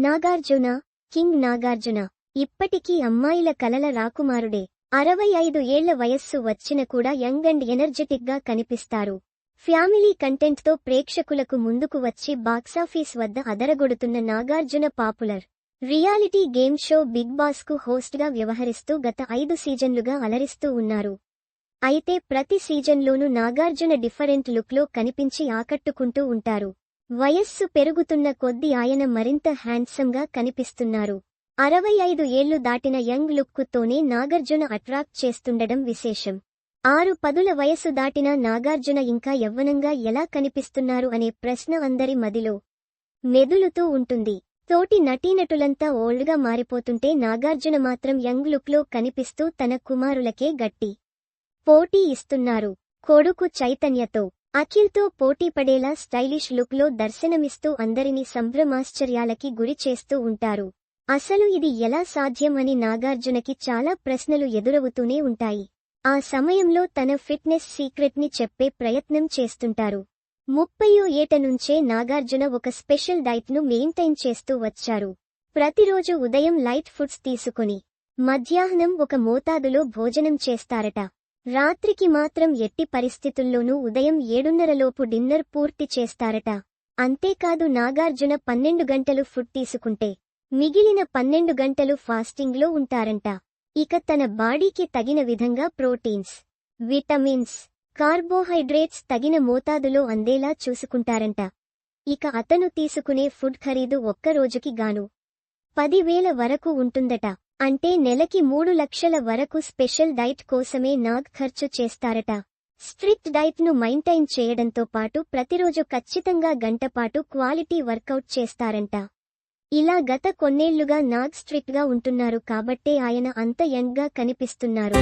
Nagarjuna, king Nagarjuna ఇప్పటికీ అమ్మాయిల కలల రాకుమారుడే. 65 ఏళ్ల వయస్సు వచ్చిన కూడా యంగ్ అండ్ ఎనర్జెటిక్ గా కనిపిస్తారు. ఫ్యామిలీ కంటెంట్ తో ప్రేక్షకులకు ముందుకు వచ్చి బాక్సాఫీస్ వద్ద అదరగొడుతున్న Nagarjuna popular reality game show Bigg Boss కు హోస్ట్ గా వ్యవహరిస్తూ గత 5 సీజన్లుగా అలరిస్తూ ఉన్నారు. అయితే ప్రతి సీజన్లోనూ నాగార్జున డిఫరెంట్ లుక్ లో కనిపించి ఆకట్టుకుంటూ ఉంటారు. వయస్సు పెరుగుతున్న కొద్దీ ఆయన మరింత హ్యాండ్సమ్ గా కనిపిస్తున్నారు. 65 ఏళ్లు దాటిన యంగ్ లుక్కుతోనే నాగార్జున అట్రాక్ట్ చేస్తుండడం విశేషం. 6 పదుల వయసు దాటిన నాగార్జున ఇంకా యవ్వనంగా ఎలా కనిపిస్తున్నారు అనే ప్రశ్న అందరి మదిలో మెదులుతూ ఉంటుంది. తోటి నటీనటులంతా ఓల్డ్గా మారిపోతుంటే నాగార్జున మాత్రం యంగ్ లుక్ లో కనిపిస్తూ తన కుమారులకే గట్టి పోటీ ఇస్తున్నారు. కొడుకు చైతన్యతో, అఖిల్తో పోటీపడేలా స్టైలిష్ లుక్ లో దర్శనమిస్తూ అందరినీ సంభ్రమాశ్చర్యాలకి గురి చేస్తూ ఉంటారు. అసలు ఇది ఎలా సాధ్యం అని నాగార్జునకి చాలా ప్రశ్నలు ఎదురవుతూనే ఉంటాయి. ఆ సమయంలో తన ఫిట్నెస్ సీక్రెట్ ని చెప్పే ప్రయత్నం చేస్తుంటారు. 30వ ఏట నుంచే నాగార్జున ఒక స్పెషల్ డైట్ ను మెయింటైన్ చేస్తూ వచ్చారు. ప్రతిరోజు ఉదయం లైట్ ఫుడ్స్ తీసుకొని మధ్యాహ్నం ఒక మోతాదులో భోజనం చేస్తారట. రాత్రికి మాత్రం ఎట్టి పరిస్థితుల్లోనూ ఉదయం 7:30 లోపు డిన్నర్ పూర్తి చేస్తారట. అంతేకాదు నాగార్జున 12 గంటలు ఫుడ్ తీసుకుంటే మిగిలిన 12 గంటలు ఫాస్టింగ్ లో ఉంటారంట. ఇక తన బాడీకి తగిన విధంగా ప్రోటీన్స్, విటమిన్స్, కార్బోహైడ్రేట్స్ తగిన మోతాదులో అందేలా చూసుకుంటారంట. ఇక అతను తీసుకునే ఫుడ్ ఖరీదు ఒక్క రోజుకి గాను 10,000 వరకు ఉంటుందట. అంటే నెలకి 3 లక్షల వరకు స్పెషల్ డైట్ కోసమే నాగ్ ఖర్చు చేస్తారట. స్ట్రిక్ట్ డైట్ ను మెయింటైన్ చేయడంతో పాటు ప్రతిరోజు ఖచ్చితంగా గంటపాటు క్వాలిటీ వర్కౌట్ చేస్తారంట. ఇలా గత కొన్నేళ్లుగా నాగ్ స్ట్రిక్ట్ గా ఉంటున్నారు కాబట్టే ఆయన అంత యంగ్ గా కనిపిస్తున్నారు.